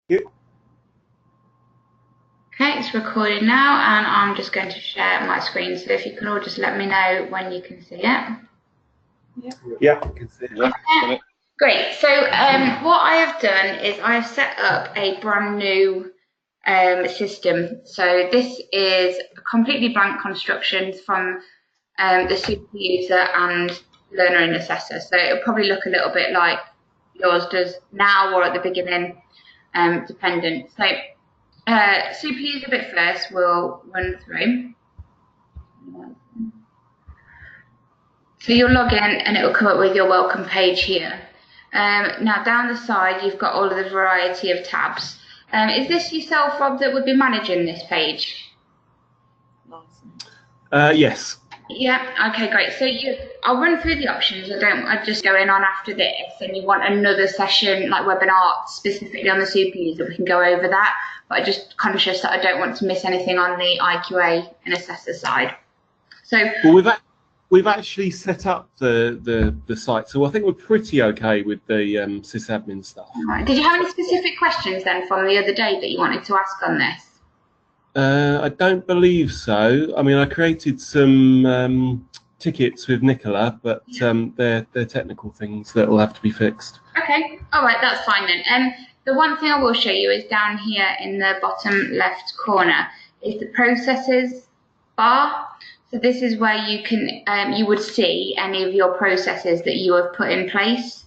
Yeah. Okay, it's recording now, and I'm just going to share my screen. So if you can all just let me know when you can see it. Yeah, I can see it. Okay, great. So what I have done is I have set up a brand new system. So this is a completely blank construction from the super user and learner and assessor. So it'll probably look a little bit like yours does now or at the beginning, dependent. So super user bit first we'll run through. So you'll log in and it will come up with your welcome page here. Now down the side you've got all of the variety of tabs. Is this yourself, Rob, that would be managing this page? Yes. Yeah, okay, great. So I'll run through the options. I just go in on after this, and you want another session, like webinar specifically on the super user, we can go over that. But I'm just conscious that I don't want to miss anything on the IQA and assessor side. So well, we've actually set up the site, so I think we're pretty okay with the sysadmin stuff. right. Did you have any specific questions then from the other day that you wanted to ask on this? I don't believe so. I mean, I created some tickets with Nicola, but they're technical things that will have to be fixed. Okay, all right, that's fine then. The one thing I will show you is down here in the bottom left corner is the processes bar. So this is where you can you would see any of your processes that you have put in place.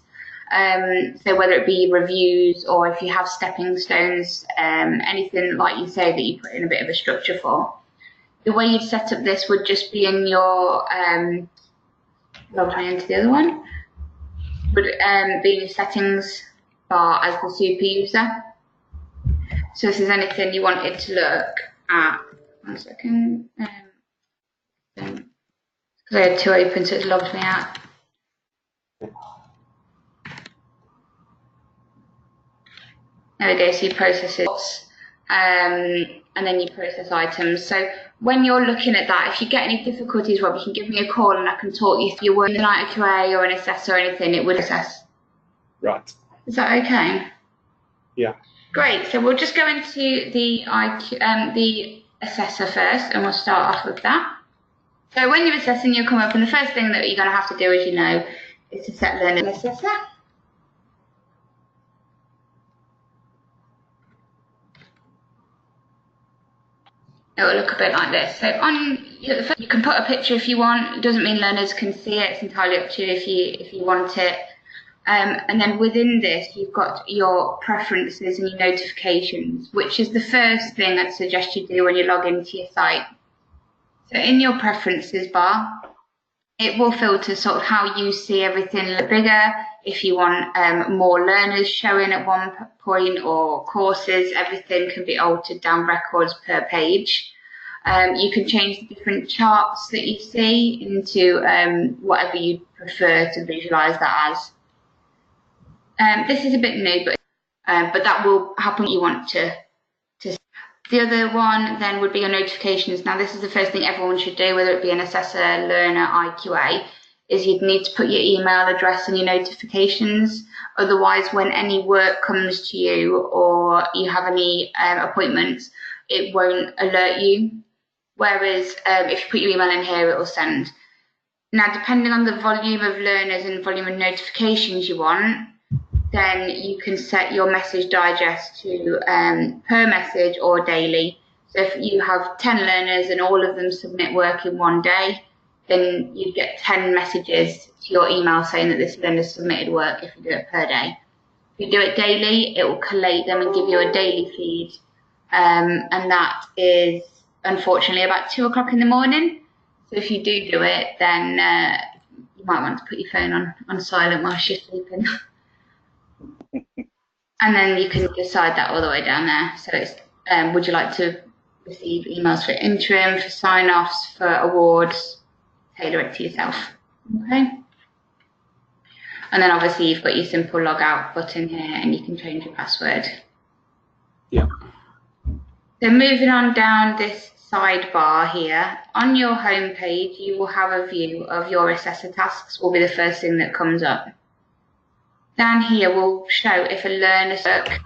So whether it be reviews or if you have stepping stones, anything like you say that you put in a bit of a structure for. The way you'd set up this would just be in your log me into the other one. Would be in your settings bar as the super user. So if there's anything you wanted to look at, 1 second, because I had two open, so it's logged me out. There we go, so you process it, and then you process items. So when you're looking at that, if you get any difficulties, Rob, you can give me a call and I can talk you through an IQA or an assessor or anything, it would assess. Right. Is that okay? Yeah. Great, so we'll just go into the assessor first, and we'll start off with that. So when you're assessing, you'll come up, and the first thing that you're going to have to do, as you know, is to set learner and assessor. It will look a bit like this. So you can put a picture if you want. It doesn't mean learners can see it. It's entirely up to you if you want it. And then within this, you've got your preferences and your notifications, which is the first thing I'd suggest you do when you log into your site. So in your preferences bar, it will filter sort of how you see everything a little bigger. If you want more learners showing at one point or courses, everything can be altered down records per page. You can change the different charts that you see into whatever you prefer to visualize that as. This is a bit new, but that will happen when you want to. The other one then would be your notifications. Now this is the first thing everyone should do, whether it be an assessor, learner, IQA, is you'd need to put your email address and your notifications. Otherwise, when any work comes to you or you have any appointments, it won't alert you. Whereas if you put your email in here, it will send. Now, depending on the volume of learners and volume of notifications you want, then you can set your message digest to per message or daily. So if you have 10 learners and all of them submit work in one day, then you get 10 messages to your email saying that this learner submitted work if you do it per day. If you do it daily, it will collate them and give you a daily feed. And that is unfortunately about 2 o'clock in the morning. So if you do it, then you might want to put your phone on silent while you're sleeping. And then you can decide that all the way down there. So it's, would you like to receive emails for interim, for sign-offs, for awards? Tailor it to yourself. Okay. And then obviously you've got your simple log out button here and you can change your password. Yeah. So moving on down this sidebar here, on your home page you will have a view of your assessor tasks, will be the first thing that comes up. Down here will show if a learner's work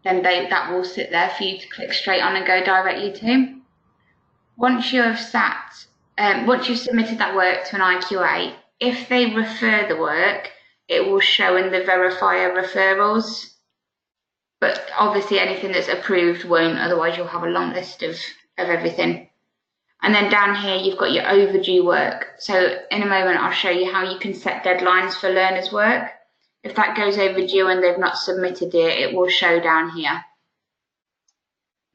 then that will sit there for you to click straight on and go directly to. Once you have once you've submitted that work to an IQA, if they refer the work, it will show in the verifier referrals. But obviously anything that's approved won't, otherwise you'll have a long list of everything. And then down here you've got your overdue work. So in a moment I'll show you how you can set deadlines for learners' work. If that goes overdue and they've not submitted it, it will show down here.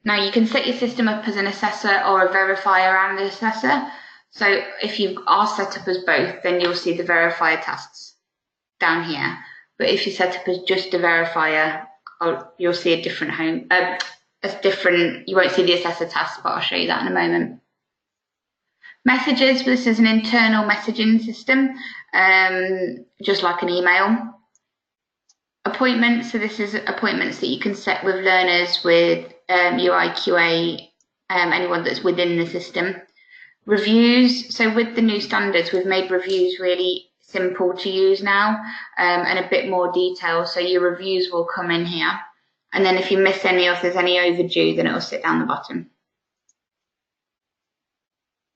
Now you can set your system up as an assessor or a verifier and an assessor. So if you are set up as both, then you'll see the verifier tasks down here. But if you set up as just a verifier, you'll see a different you won't see the assessor tasks, but I'll show you that in a moment. Messages, this is an internal messaging system, just like an email. Appointments, so this is appointments that you can set with learners, with your IQA, anyone that's within the system. Reviews, so with the new standards, we've made reviews really simple to use now, and a bit more detail, so your reviews will come in here. And then if you miss any or if there's any overdue, then it will sit down the bottom.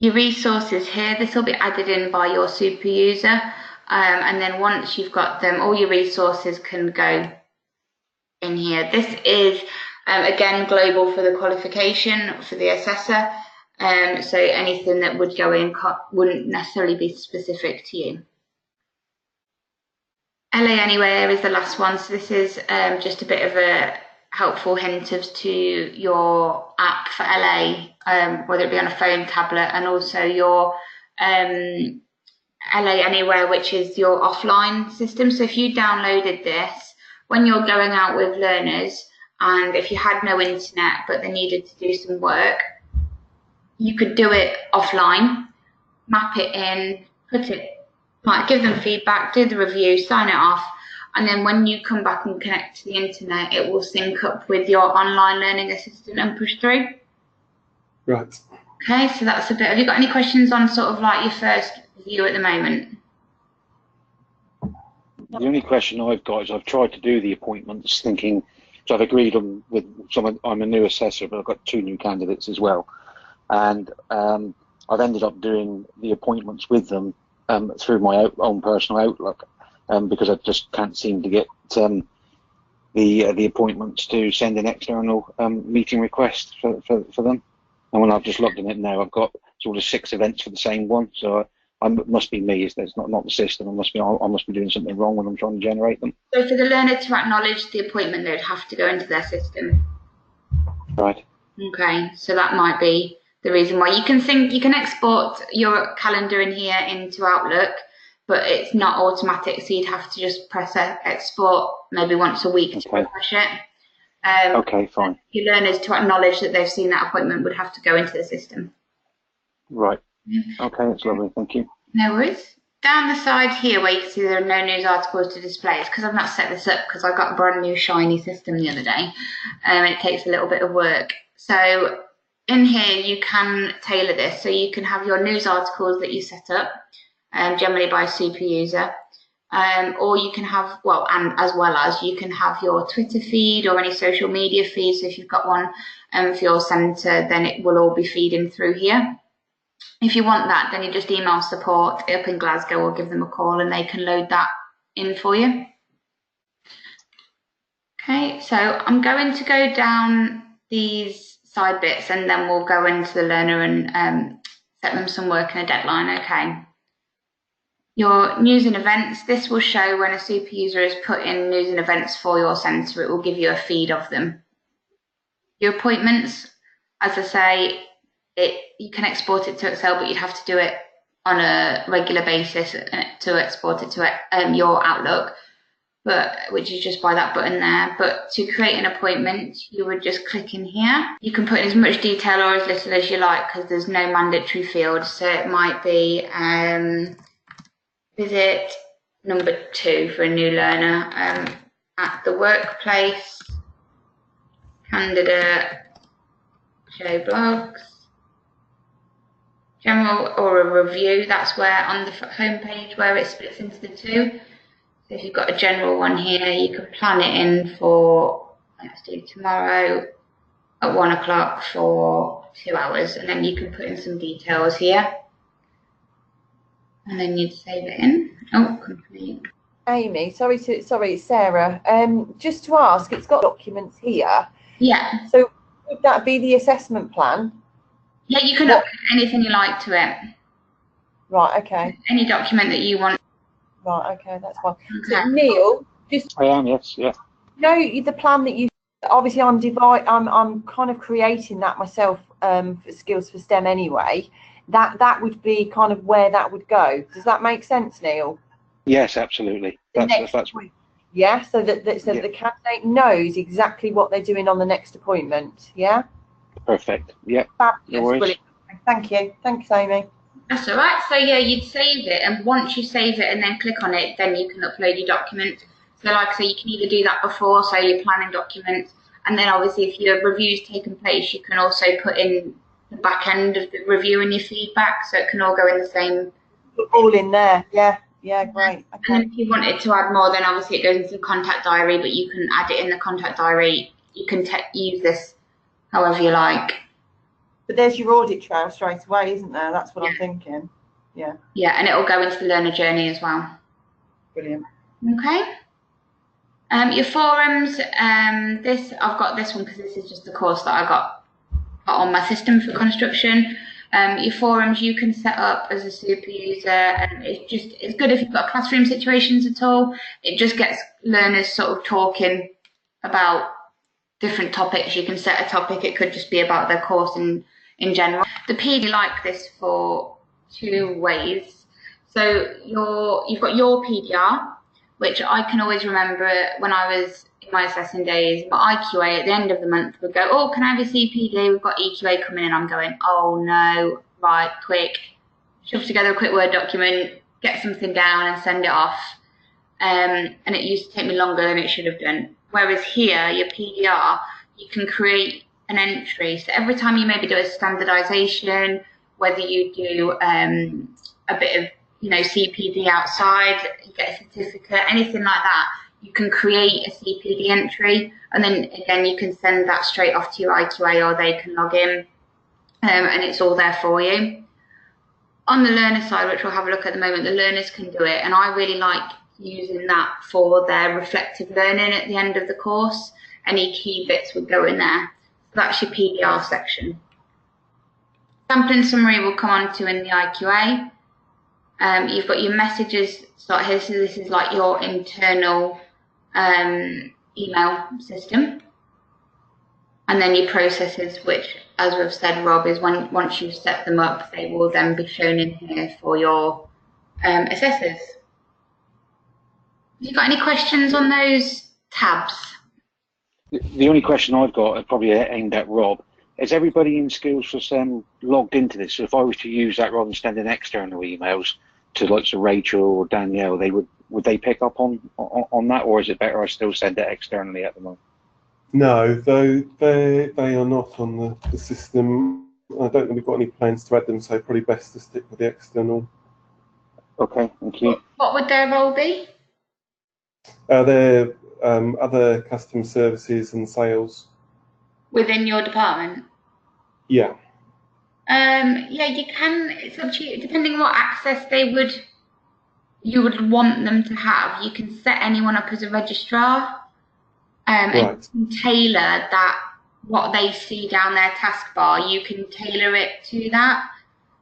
Your resources here, this will be added in by your super user, and then once you've got them, all your resources can go in here. This is, again, global for the qualification for the assessor, so anything that would go in wouldn't necessarily be specific to you. LA Anywhere is the last one, so this is just a bit of a helpful hint as to your app for LA, whether it be on a phone, tablet, and also your LA Anywhere, which is your offline system. So if you downloaded this, when you're going out with learners, and if you had no internet but they needed to do some work, you could do it offline, map it in, give them feedback, do the review, sign it off, and then when you come back and connect to the internet, it will sync up with your online learning assistant and push through. Right. Okay, so that's a bit. Have you got any questions on sort of like your first view at the moment? The only question I've got is I've tried to do the appointments thinking, so I've agreed with someone, I'm a new assessor, but I've got 2 new candidates as well. And I've ended up doing the appointments with them through my own personal Outlook, because I just can't seem to get the appointments to send an external meeting request for them. And when I've just looked in it now, I've got sort of 6 events for the same one. So it must be me. It's not the system. I must be doing something wrong when I'm trying to generate them. So for the learner to acknowledge the appointment, they'd have to go into their system. Right. Okay, so that might be the reason why. You can export your calendar in here into Outlook, but it's not automatic, so you'd have to just press export maybe once a week to refresh it. Okay, fine. Your learners to acknowledge that they've seen that appointment would have to go into the system. Right. Okay, that's lovely. Thank you. No worries. Down the side here where you can see there are no news articles to display, it's because I've not set this up because I got a brand new shiny system the other day, and it takes a little bit of work. So in here you can tailor this, so you can have your news articles that you set up, generally by a super user, or you can have, and as well as you can have your Twitter feed or any social media feed. So if you've got one for your centre, then it will all be feeding through here. If you want that, then you just email support up in Glasgow or give them a call and they can load that in for you. Okay, so I'm going to go down these side bits and then we'll go into the learner and set them some work and a deadline. Okay. Your news and events, this will show when a super user has put in news and events for your centre, it will give you a feed of them. Your appointments, as I say, you can export it to Excel, but you'd have to do it on a regular basis to export it to your Outlook, which is just by that button there. But to create an appointment, you would just click in here. You can put in as much detail or as little as you like because there's no mandatory field. So it might be visit number 2 for a new learner at the workplace, candidate, show blogs, general or a review. That's where on the home page where it splits into the 2. So if you've got a general one here, you can plan it in for let's do tomorrow at 1 o'clock for 2 hours, and then you can put in some details here. And then you'd save it in. Oh, complete. Amy, sorry, it's Sarah. Just to ask, it's got documents here. Yeah. So would that be the assessment plan? Yeah, you can upload anything you like to it. Right, okay. Any document that you want. Right, okay, that's fine. Okay. So Neil, just I am, yes, yeah. the plan that you obviously I'm kind of creating that myself for Skills for STEM anyway. That would be kind of where that would go. Does that make sense, Neil? Yes, absolutely. That's yeah. So that the candidate knows exactly what they're doing on the next appointment. Yeah. perfect. Yeah. No worries. Thank you. Thanks, Amy. That's all right. So yeah, you'd save it, and once you save it and then click on it, then you can upload your document. So like I say, you can either do that before, so your planning documents, and then obviously if your review's taken place, you can also put in the back end of the review and your feedback, so it can all go in the same. All in there. Yeah. Yeah, great. Okay. And then if you wanted to add more, then obviously it goes into the contact diary, but you can add it in the contact diary. You can use this however you like. But there's your audit trail straight away, isn't there? That's what I'm thinking. Yeah. Yeah, and it will go into the learner journey as well. Brilliant. Okay. Your forums, I've got this one because this is just the course that I got on my system for construction. Your forums you can set up as a super user, and it's good if you've got classroom situations at all. It just gets learners sort of talking about different topics. You can set a topic, it could just be about their course in general. The PD like this for two ways. So you've got your PDR, which I can always remember when I was in my assessing days, my IQA at the end of the month would go, oh, can I have a CPD? We've got EQA coming in. I'm going, oh no, right, quick, shove together a quick Word document, get something down and send it off. And it used to take me longer than it should have done. Whereas here, your PDR, you can create an entry. So every time you maybe do a standardization, whether you do a bit of CPD outside, you get a certificate, anything like that, you can create a CPD entry, and then again you can send that straight off to your IQA, or they can log in, and it's all there for you. On the learner side, which we'll have a look at the moment, the learners can do it, and I really like using that for their reflective learning at the end of the course. Any key bits would go in there. So that's your PDR section. Sampling summary we'll come on to in the IQA. You've got your messages start here, so this is like your internal email system. And then your processes, which, as we've said, Rob, is once you've set them up, they will then be shown in here for your assessors. Have you got any questions on those tabs? The only question I've got, probably aimed at Rob, is everybody in Skills for STEM logged into this? So if I was to use that rather than sending external emails to like Rachel or Danielle, would they pick up on that, or is it better I still send it externally at the moment? No, though they are not on the system. I don't think we've got any plans to add them, so probably best to stick with the external. Okay, thank you. What would their role be? They're other customer services and sales. Within your department? Yeah. Yeah, you can. It's up to you. Depending on what access you would want them to have, you can set anyone up as a registrar, Right. and you can tailor that what they see down their taskbar. You can tailor it to that.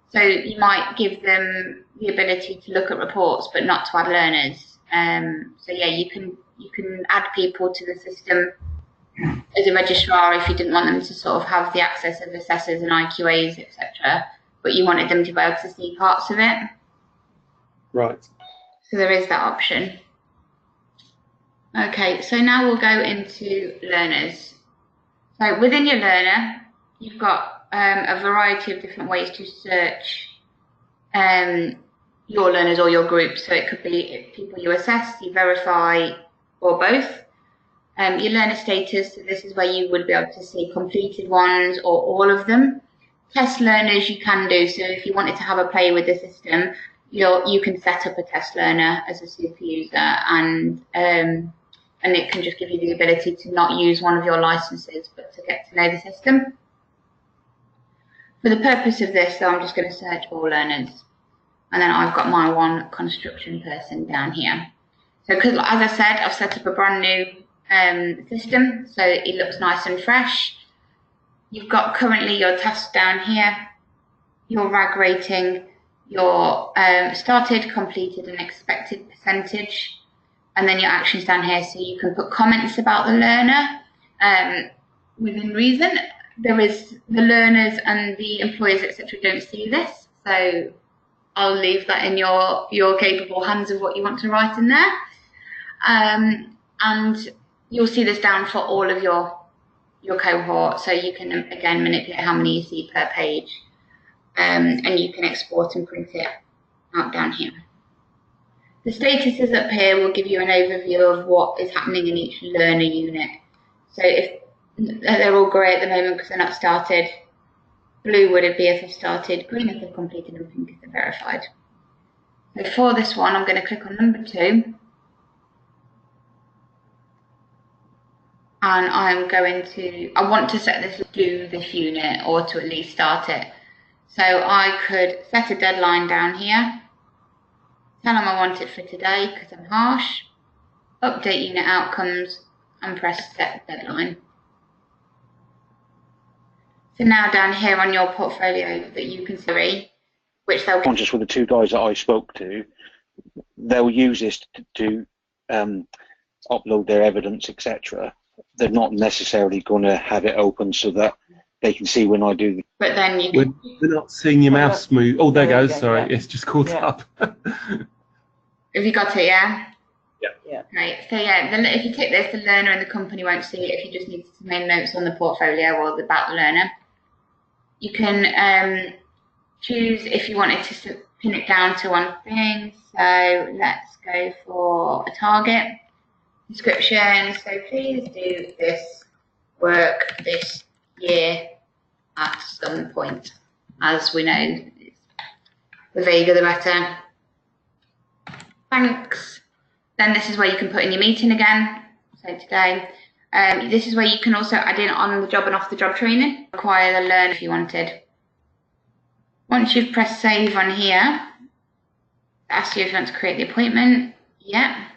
So you might give them the ability to look at reports, but not to add learners. So yeah, you can add people to the system as a registrar if you didn't want them to sort of have the access of assessors and IQAs, etc. But you wanted them to be able to see parts of it. Right. So there is that option. Okay, so now we'll go into learners. So within your learner, you've got a variety of different ways to search your learners or your group. So it could be people you assess, you verify, or both. Your learner status, so this is where you would be able to see completed ones or all of them. Test learners you can do, so if you wanted to have a play with the system, you can set up a test learner as a super user, and and it can just give you the ability to not use one of your licenses, but to get to know the system. For the purpose of this, though, I'm just going to search all learners, and then I've got my one construction person down here. So, because as I said, I've set up a brand new system, so it looks nice and fresh. You've got currently your tasks down here, your RAG rating, your started, completed, and expected percentage, and then your actions down here, so you can put comments about the learner within reason. There is the learners and the employers, etc., don't see this, so I'll leave that in your capable hands of what you want to write in there. And you'll see this down for all of your cohort, so you can again manipulate how many you see per page, and you can export and print it out down here. The statuses up here will give you an overview of what is happening in each learner unit. So if they're all grey at the moment because they're not started, blue would it be if they've started, green if they've completed, and pink if they're verified. So for this one, I'm going to click on number 2. And I want to set this to do this unit, or to at least start it. So I could set a deadline down here, tell them I want it for today because I'm harsh, update unit outcomes, and press set deadline. So now down here on your portfolio that you can see, which they'll... Conscious with the 2 guys that I spoke to, they'll use this to upload their evidence, etc. They're not necessarily going to have it open so that they can see when I do. But then you can... We're not seeing your mouse move. Oh, there it goes. Sorry, it's just caught up. Have you got it, yeah? Yeah. Right, so yeah, if you tick this, the learner and the company won't see it if you just need to make notes on the portfolio or about the learner. You can choose if you wanted to pin it down to one thing. So let's go for a target. Description, so please do this work this year at some point. As we know, the vaguer the better. Thanks. Then this is where you can put in your meeting again, so today. This is where you can also add in on the job and off the job training. Require the learn if you wanted. Once you've pressed save on here, ask you if you want to create the appointment. Yeah.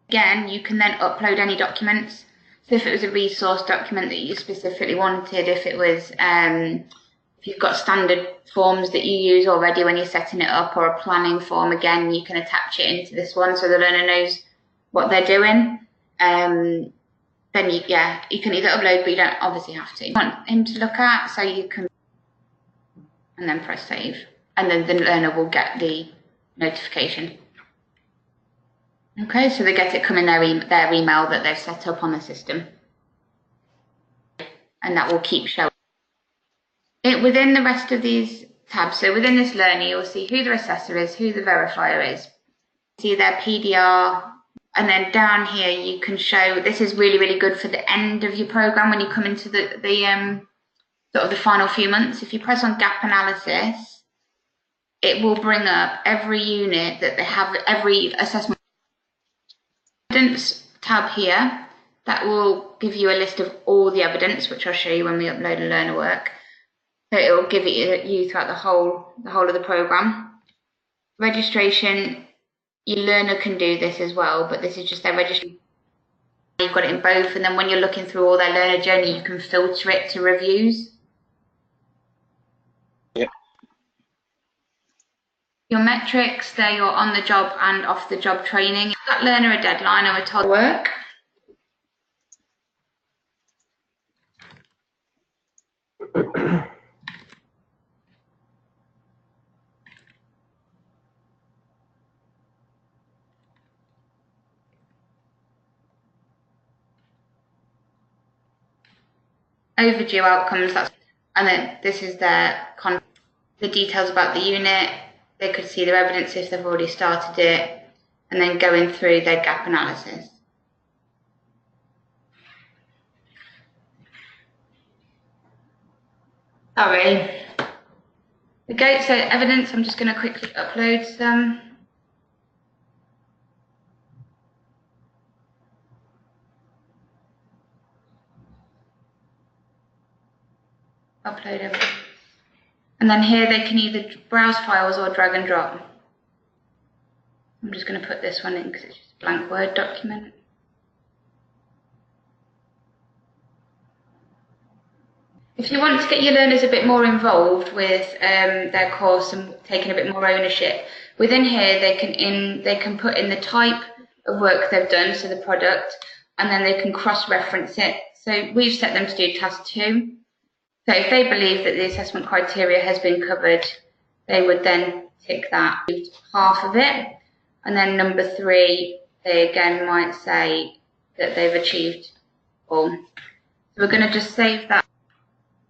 Again, you can then upload any documents. So if it was a resource document that you specifically wanted, if it was, if you've got standard forms that you use already when you're setting it up, or a planning form, again, you can attach it into this one so the learner knows what they're doing. Then you can either upload, but you don't obviously have to. You want him to look at, so you can, and then press save, and then the learner will get the notification. Okay, so they get it coming their email that they've set up on the system, and that will keep showing. Within the rest of these tabs, so within this learner, you'll see who the assessor is, who the verifier is, see their PDR, and then down here you can show, this is really, really good for the end of your program when you come into the sort of the final few months. If you press on gap analysis, it will bring up every unit that they have, every assessment. Evidence tab here, that will give you a list of all the evidence, which I'll show you when we upload a learner work. So it will give it you throughout the whole of the program. Registration, your learner can do this as well, but this is just their registration. You've got it in both, and then when you're looking through all their learner journey, you can filter it to reviews. Yep. Your metrics, they're your on-the-job and off-the-job training. That learner a deadline or a told work. Overdue outcomes, and then this is the details about the unit. They could see their evidence if they've already started it, and then going through their gap analysis. Sorry. Okay, so evidence, I'm just going to quickly upload some. Upload evidence. And then here they can either browse files or drag and drop. I'm just going to put this one in because it's just a blank Word document. If you want to get your learners a bit more involved with their course and taking a bit more ownership, within here they can put in the type of work they've done, so the product, and then they can cross-reference it. So we've set them to do task 2. So if they believe that the assessment criteria has been covered, they would then tick that, half of it. And then number 3, they again might say that they've achieved all. So we're going to just save that.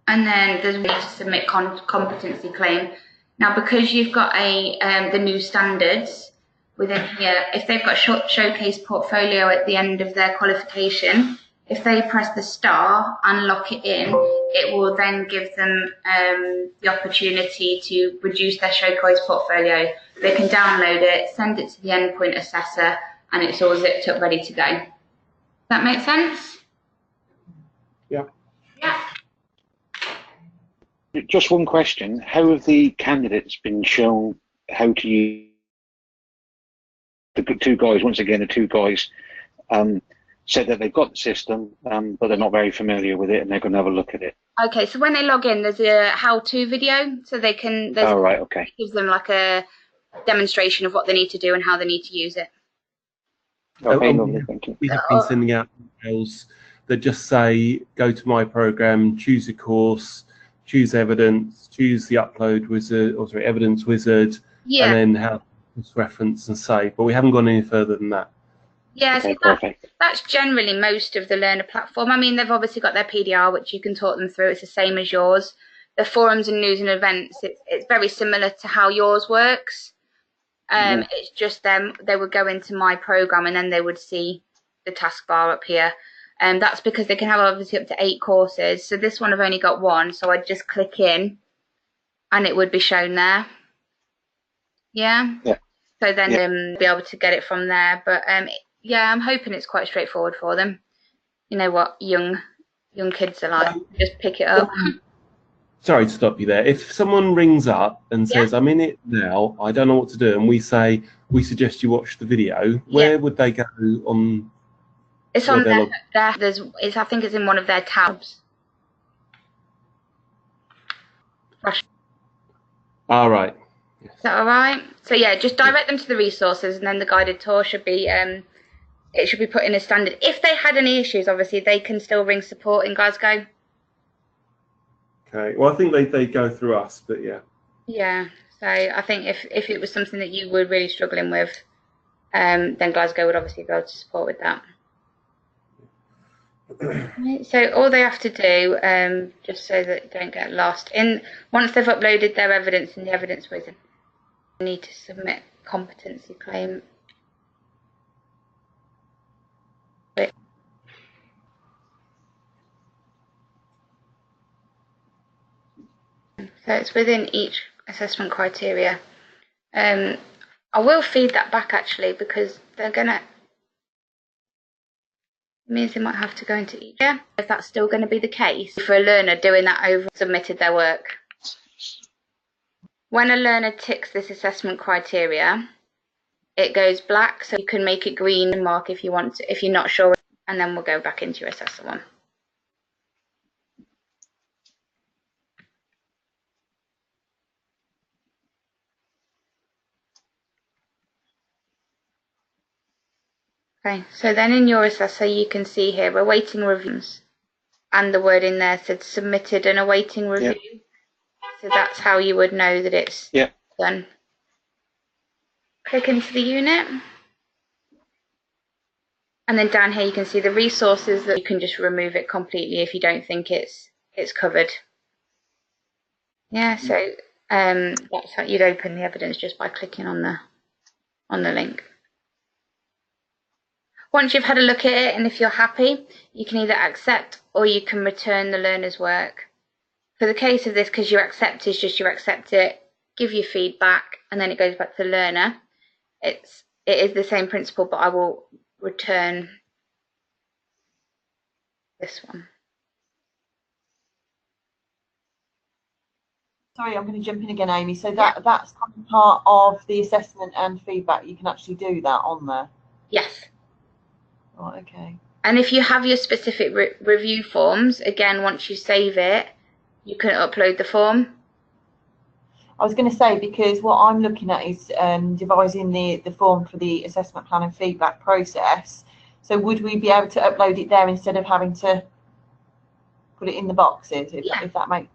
And then there's a way to submit competency claim. Now, because you've got the new standards within here, if they've got showcase portfolio at the end of their qualification, if they press the star and lock it in, it will then give them the opportunity to reduce their showcase portfolio. They can download it, send it to the endpoint assessor, and it's all zipped up, ready to go. Does that make sense? Yeah. Yeah. Just one question. How have the candidates been shown how to use the two guys? Once again, the two guys said that they've got the system, but they're not very familiar with it, and they're going to have a look at it. Okay, so when they log in, there's a how-to video, so they can. Oh, right, okay. It gives them like a demonstration of what they need to do and how they need to use it. Okay, lovely, thank you. We have been sending out emails that just say, go to my program, choose a course, choose evidence, choose the upload wizard, or sorry, evidence wizard, Yeah. and then how to reference and save. But we haven't gone any further than that. Yeah, Okay, so perfect. that's generally most of the learner platform. I mean, they've obviously got their PDR, which you can talk them through. It's the same as yours. The forums and news and events, it's very similar to how yours works. It's just them, they would go into my program and then they would see the taskbar up here. And that's because they can have obviously up to 8 courses. So this one I've only got 1, so I'd just click in and it would be shown there. Yeah? Yeah. So then be able to get it from there. But yeah, I'm hoping it's quite straightforward for them. You know what young kids are like. Just pick it up. Sorry to stop you there. If someone rings up and says, I'm in it now, I don't know what to do, and we say, we suggest you watch the video, where would they go on? It's on their I think it's in one of their tabs. All right. Is that all right? So yeah, just direct them to the resources, and then the guided tour should be it should be put in as standard. If they had any issues, obviously they can still ring support in Glasgow. Okay. Well, I think they go through us, but yeah. Yeah. So I think if it was something that you were really struggling with, then Glasgow would obviously be able to support with that. So all they have to do, just so that they don't get lost, once they've uploaded their evidence in the evidence wizard, they need to submit competency claim. So it's within each assessment criteria. I will feed that back actually, because they're gonna. It means they might have to go into each. Yeah, if that's still going to be the case for a learner doing that over submitted their work. When a learner ticks this assessment criteria, it goes black, so you can make it green and mark if you want to, if you're not sure, and then we'll go back into your assessor one. Okay, so then in your assessor you can see here awaiting reviews, and the word in there said submitted and awaiting review. Yep. So that's how you would know that it's done. Click into the unit, and then down here you can see the resources that you can just remove it completely if you don't think it's covered. Yeah, so that's how you'd open the evidence, just by clicking on the link. Once you've had a look at it, and if you're happy, you can either accept or you can return the learner's work. For the case of this, because you accept is just you accept it, give your feedback, and then it goes back to the learner. It is the same principle, but I will return this one. Sorry, I'm going to jump in again, Amy. So that's kind of part of the assessment and feedback. You can actually do that on there. Yes. Right, okay. And if you have your specific review forms, again, once you save it, you can upload the form. I was going to say, because what I'm looking at is devising the form for the assessment plan and feedback process. So would we be able to upload it there instead of having to put it in the boxes, if that makes,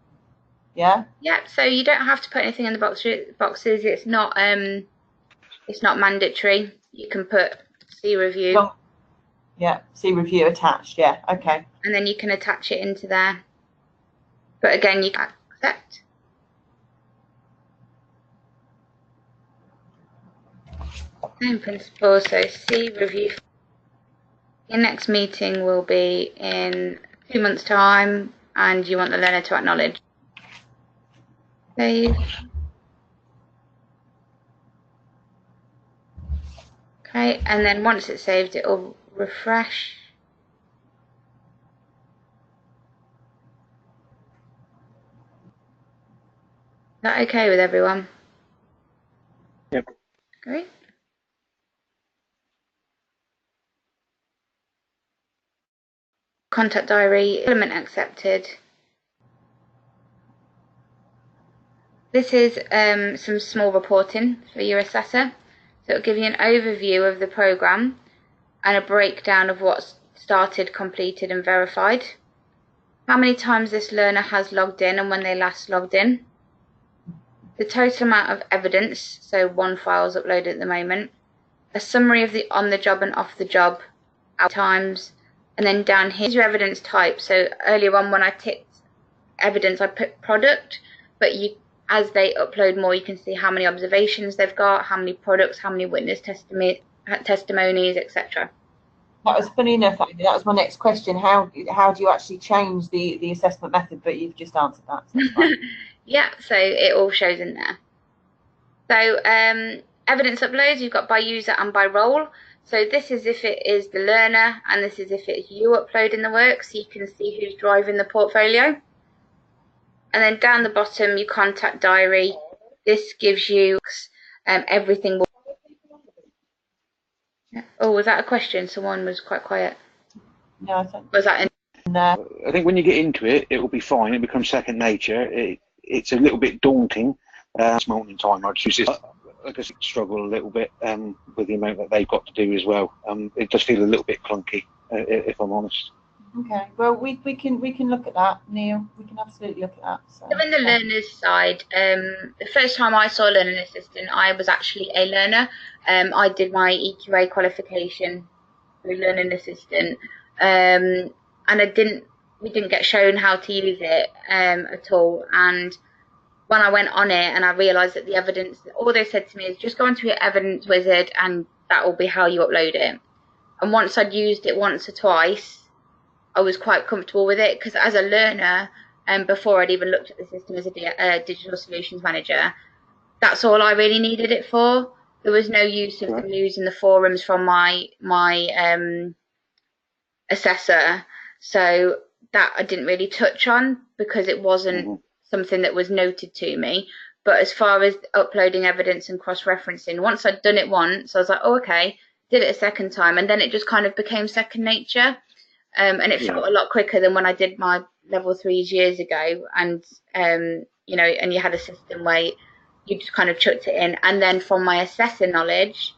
yeah? Yeah, so you don't have to put anything in the boxes. It's not mandatory. You can put see review. Yeah, see review attached, yeah, okay. And then you can attach it into there. But again, you can accept. Same principle, so see review. Your next meeting will be in 2 months' time, and you want the learner to acknowledge. Save. Okay, and then once it's saved, it will refresh. Is that okay with everyone? Yep. Great. Contact diary, element accepted. This is some small reporting for your assessor. So it'll give you an overview of the programme and a breakdown of what's started, completed and verified. How many times this learner has logged in and when they last logged in. The total amount of evidence, so 1 file is uploaded at the moment. A summary of the on-the-job and off-the-job times. And then down here is your evidence type. So earlier on when I ticked evidence, I put product, but as they upload more, you can see how many observations they've got, how many products, how many witness testimonies, etc. That was funny enough, Amy. That was my next question. How do you actually change the assessment method? But you've just answered that. So yeah, so it all shows in there. So evidence uploads, you've got by user and by role. So this is if it is the learner, and this is if it's you uploading the work, so you can see who's driving the portfolio. And then down the bottom, your contact diary. This gives you everything. Oh, was that a question? Someone was quite quiet. no, I think. Was that in there? I think when you get into it, it will be fine. It becomes second nature. It's a little bit daunting. This moment in time, I just struggle a little bit with the amount that they've got to do as well. It does feel a little bit clunky, if I'm honest. Okay, well, we can look at that, Neil. We can absolutely look at that. So in the learner's side, the first time I saw a learning assistant, I was actually a learner. I did my EQA qualification through learning assistant, and we didn't get shown how to use it at all. And when I went on it and I realised that the evidence, all they said to me is just go onto your evidence wizard and that will be how you upload it. And once I'd used it once or twice, I was quite comfortable with it, because as a learner, before I'd even looked at the system as a digital solutions manager, that's all I really needed it for. There was no use of them using the forums from my assessor, so that I didn't really touch on because it wasn't something that was noted to me. But as far as uploading evidence and cross-referencing, once I'd done it once, I was like, oh, okay, did it a second time, and then it just kind of became second nature. And it felt a lot quicker than when I did my level 3s years ago. And, you know, and you had a system where you just kind of chucked it in. And then from my assessor knowledge,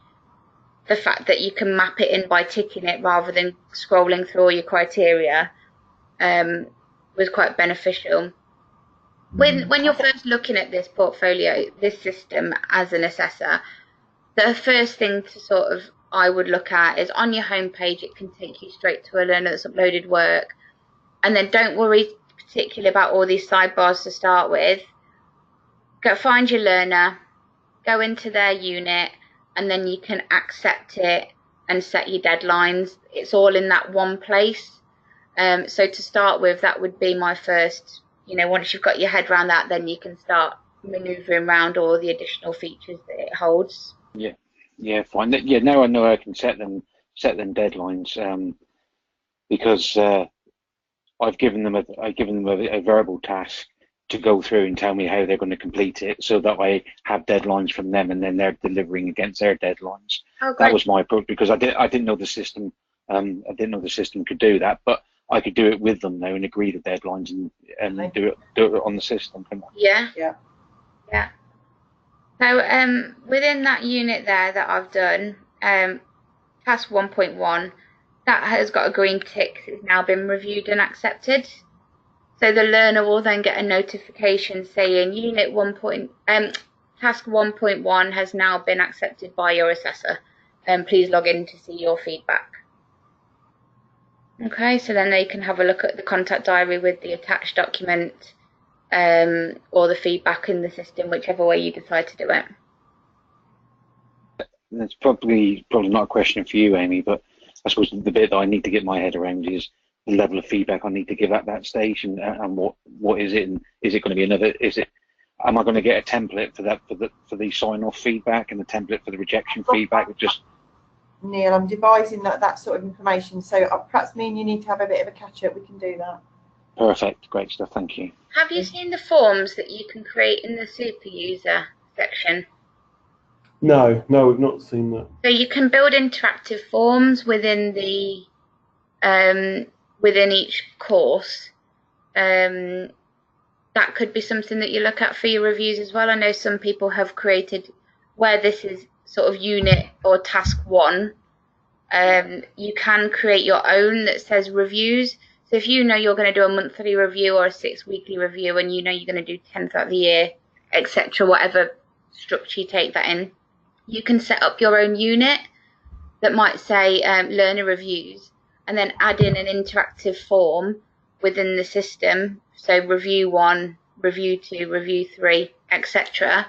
the fact that you can map it in by ticking it rather than scrolling through all your criteria was quite beneficial. When you're first looking at this portfolio, this system as an assessor, the first thing to sort of I would look at is on your homepage, it can take you straight to a learner that's uploaded work. And then don't worry particularly about all these sidebars to start with. Go find your learner, go into their unit, and then you can accept it and set your deadlines. It's all in that one place. So to start with, that would be my first, you know, once you've got your head around that, then you can start maneuvering around all the additional features that it holds. Yeah, fine. Yeah, now I know I can set them deadlines, because I've given them a variable task, to go through and tell me how they're going to complete it, so that I have deadlines from them, and then they're delivering against their deadlines. Oh, that was my approach, because I didn't know the system. I didn't know the system could do that, but I could do it with them now and agree the deadlines and do it on the system. Yeah. Yeah. Yeah. So within that unit there that I've done, task 1.1, that has got a green tick. It's now been reviewed and accepted. So the learner will then get a notification saying task 1.1 has now been accepted by your assessor. Please log in to see your feedback. Okay, so then they can have a look at the contact diary with the attached document, or the feedback in the system, whichever way you decide to do it. That's probably not a question for you, Amy, but I suppose the bit that I need to get my head around is the level of feedback I need to give at that stage, and what is it, and is it going to be another? Am I going to get a template for that for the sign off feedback and the template for the rejection feedback? Just Neil, I'm devising that sort of information, so perhaps me and you need to have a bit of a catch up. We can do that. Perfect, great stuff, thank you. Have you seen the forms that you can create in the super user section? No, we've not seen that. So you can build interactive forms within the within each course. That could be something that you look at for your reviews as well. I know some people have created, where this is sort of unit or task 1, you can create your own that says reviews. So if you know you're going to do a monthly review or a 6-weekly review, and you know you're going to do 10 throughout the year, etc., whatever structure you take that in, you can set up your own unit that might say learner reviews, and then add in an interactive form within the system. So review 1, review 2, review 3, etc.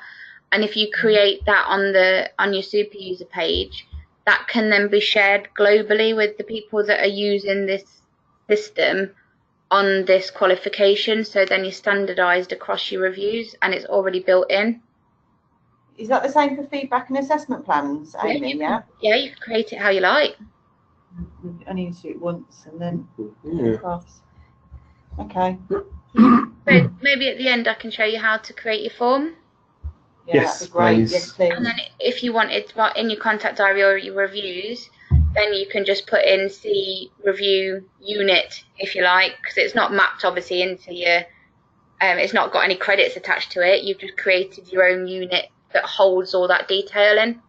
And if you create that on your super user page, that can then be shared globally with the people that are using this system on this qualification. So then you're standardized across your reviews, and it's already built in. Is that the same for feedback and assessment plans, Amy? Yeah, you can create it how you like. We only need to do it once and then pass. Okay. So maybe at the end I can show you how to create your form. Yeah, yes, that'd be great. please. Yes, please. And then if you want it in your contact diary or your reviews, then you can just put in C review unit, if you like, because it's not mapped obviously into your, it's not got any credits attached to it. You've just created your own unit that holds all that detail in.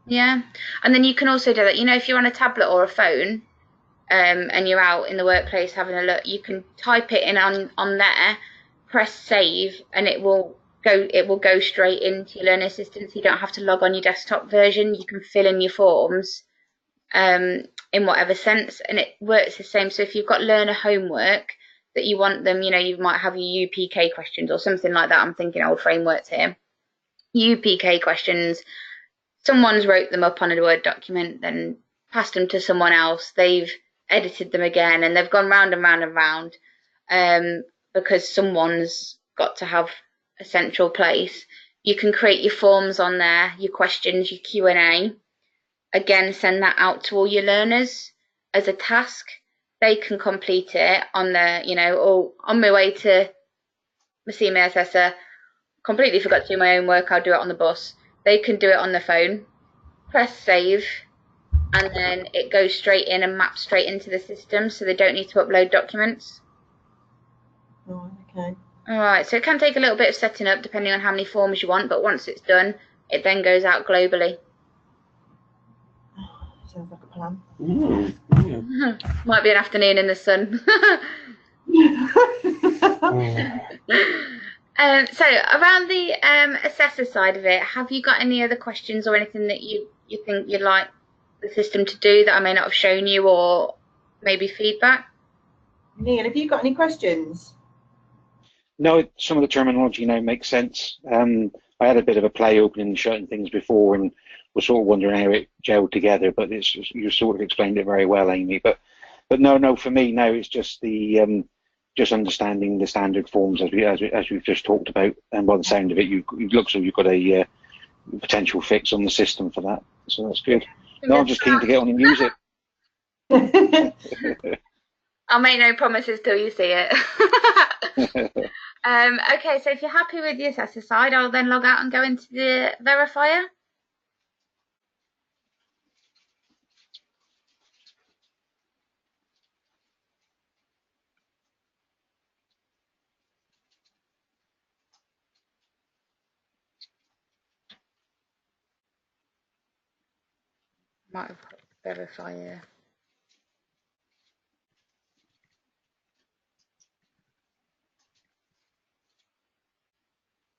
Yeah. And then you can also do that, if you're on a tablet or a phone, and you're out in the workplace having a look, you can type it in on there, press save, and it will go straight into your Learning Assistant. So you don't have to log on your desktop version. You can fill in your forms in whatever sense, and it works the same. So if you've got learner homework that you want them, you might have your UPK questions or something like that. I'm thinking old frameworks here. UPK questions, someone's wrote them up on a Word document, then passed them to someone else. They've edited them again, and they've gone round and round and round, because someone's got to have a central place. You can create your forms on there, your questions, your Q&A. Again, send that out to all your learners as a task. They can complete it on their, on my way to see my assessor, completely forgot to do my own work, I'll do it on the bus. They can do it on their phone, press save, and then it goes straight in and maps straight into the system, so they don't need to upload documents. Oh, okay. All right, so it can take a little bit of setting up depending on how many forms you want, but once it's done, it then goes out globally. Sounds like a plan. Might be an afternoon in the sun. So around the assessor side of it, have you got any other questions or anything that you think you'd like the system to do that I may not have shown you, or maybe feedback? Neil, have you got any questions? No, some of the terminology now makes sense. I had a bit of a play opening and shutting things before, and was sort of wondering how it gelled together. But you sort of explained it very well, Amy. But no, for me now it's just the just understanding the standard forms as we've just talked about. And by the sound of it, it looks like you've got a potential fix on the system for that. So that's good. No, I'm just keen to get on and use it. I'll make no promises till you see it. Okay, so if you're happy with the assessor side, I'll then log out and go into the verifier. Might have put verifier.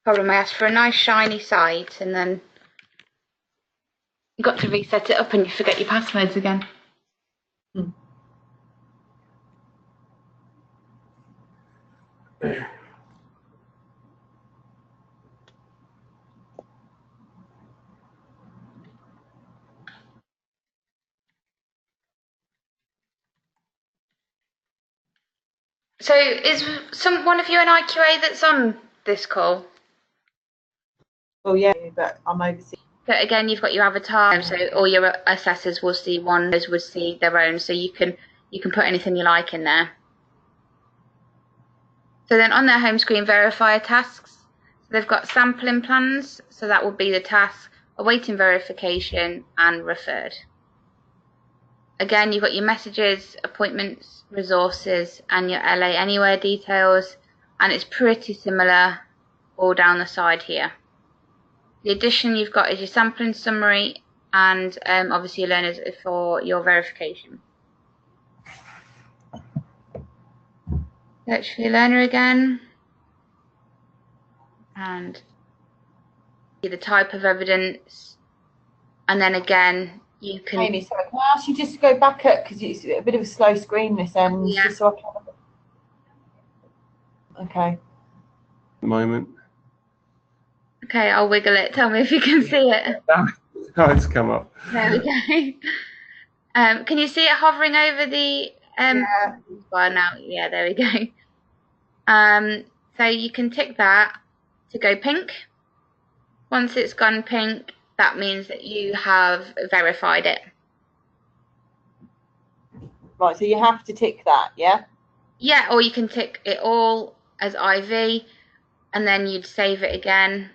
Problem, I asked for a nice shiny site and then you got to reset it up and you forget your passwords again. So is one of you an IQA that's on this call? Well, yeah, but I'm overseeing. But again, you've got your avatar, so all your assessors will see one, others would see their own, so you can put anything you like in there. So then on their home screen, verifier tasks. So they've got sampling plans, so that will be the task, awaiting verification, and referred. Again, you've got your messages, appointments, resources, and your LA Anywhere details, and it's pretty similar all down the side here. The addition you've got is your sampling summary and obviously your learners for your verification. Search for your learner again and the type of evidence, and then again you can. Amy, sorry, can I ask you just to go back up because it's a bit of a slow screen this end, Yeah. just so I can. Okay. The moment. Okay, I'll wiggle it. Tell me if you can see it. Oh, it's come up. There we go. Can you see it hovering over the Yeah. bar now? Yeah, there we go. So you can tick that to go pink. Once it's gone pink, that means that you have verified it. Right, so you have to tick that, yeah? Yeah, or you can tick it all as IV, and then you'd save it again.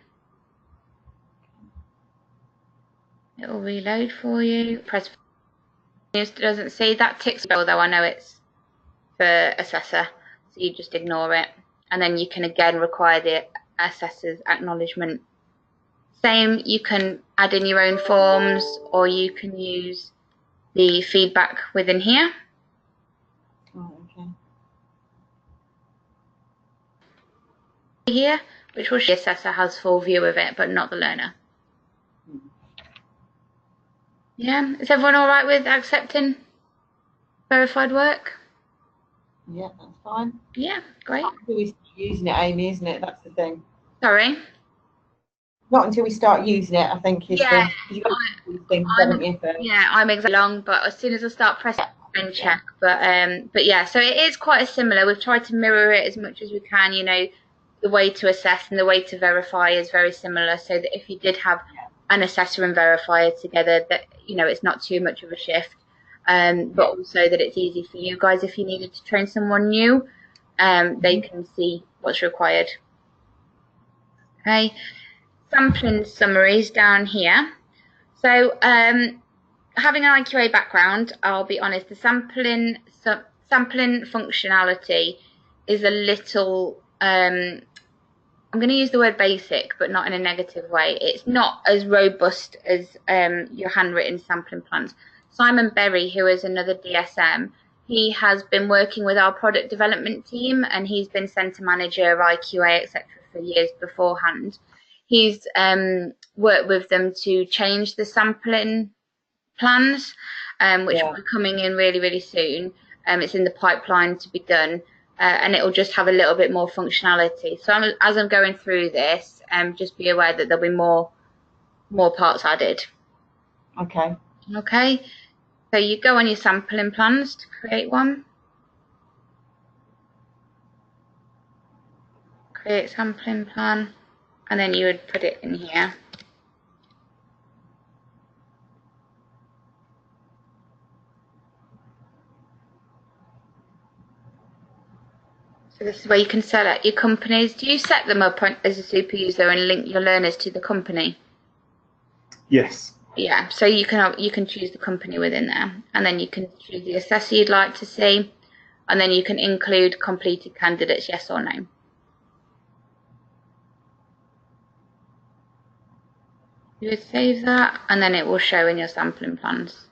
It will reload for you. Press it doesn't see that ticks, although I know it's for assessor, so you just ignore it, and then you can again require the assessor's acknowledgement. Same, you can add in your own forms, or you can use the feedback within here. Oh, okay. Here, which will show the assessor has full view of it, but not the learner. Yeah, is everyone all right with accepting verified work? Yeah, that's fine. Yeah, great. Not until we start using it, Amy, isn't it? That's the thing. Sorry? Not until we start using it, I think, is Yeah, the. You've got to do these things, haven't you? First? yeah, I'm exactly long, but as soon as I start pressing and check. But yeah, so it is quite similar. We've tried to mirror it as much as we can. You know, the way to assess and the way to verify is very similar. So that if you did have an assessor and verifier together, that you know it's not too much of a shift. But also that it's easy for you guys if you needed to train someone new. They can see what's required. Okay, sampling summaries down here. So having an IQA background, I'll be honest, the sampling functionality is a little, I'm going to use the word basic, but not in a negative way. It's not as robust as your handwritten sampling plans. Simon Berry, who is another DSM, he has been working with our product development team, and he's been centre manager, IQA, etc. for years beforehand. He's worked with them to change the sampling plans, which will be coming in really, really soon. It's in the pipeline to be done, and it will just have a little bit more functionality. So as I'm going through this, just be aware that there'll be more parts added. Okay. Okay. So you go on your sampling plans to create one. Create sampling plan, and then you would put it in here. So this is where you can select your companies. Do you set them up as a super user and link your learners to the company? Yes. Yeah, so you can choose the company within there, and then you can choose the assessor you'd like to see, and then you can include completed candidates, yes or no. You would save that, and then it will show in your sampling plans.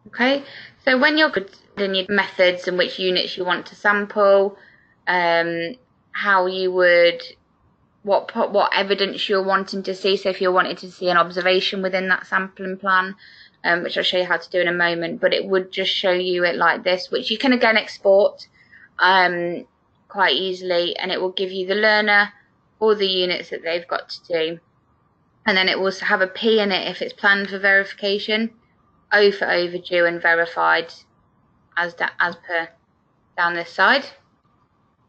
Okay, so when you're good in your methods and which units you want to sample, how you would, what evidence you're wanting to see. So if you're wanting to see an observation within that sampling plan, which I'll show you how to do in a moment, but it would just show you it like this, which you can again export quite easily, and it will give you the learner, all the units that they've got to do, and then it will also have a P in it if it's planned for verification, O for overdue, and verified as per down this side.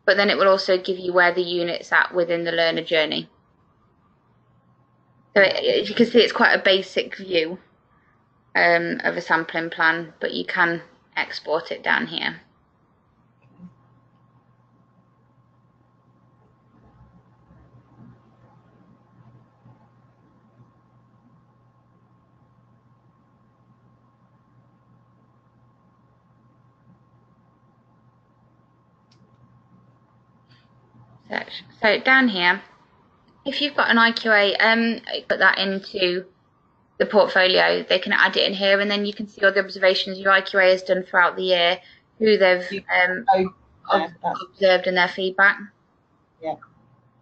But then it will also give you where the unit's at within the learner journey. So as you can see, it's quite a basic view of a sampling plan, but you can export it down here. So down here, if you've got an IQA, put that into the portfolio, they can add it in here, and then you can see all the observations your IQA has done throughout the year, who they've observed and their feedback. Yeah.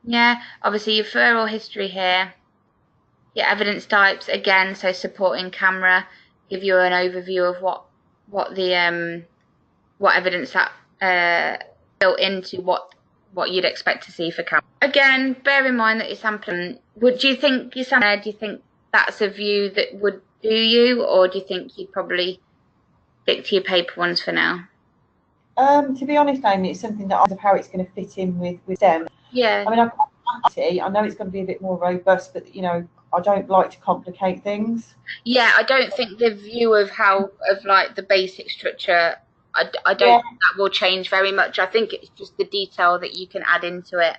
Yeah, obviously your referral history here, your evidence types, again, so supporting camera, give you an overview of what evidence that built into what you'd expect to see for camera. Again, bear in mind that you're sampling. Do you think that's a view that would do you, or do you think you'd probably stick to your paper ones for now? To be honest, Amy, it's something that I don't know how it's going to fit in with STEM. Yeah. I mean, I know it's going to be a bit more robust, but I don't like to complicate things. Yeah, I don't think the view of like the basic structure, I don't think that will change very much. I think it's just the detail that you can add into it.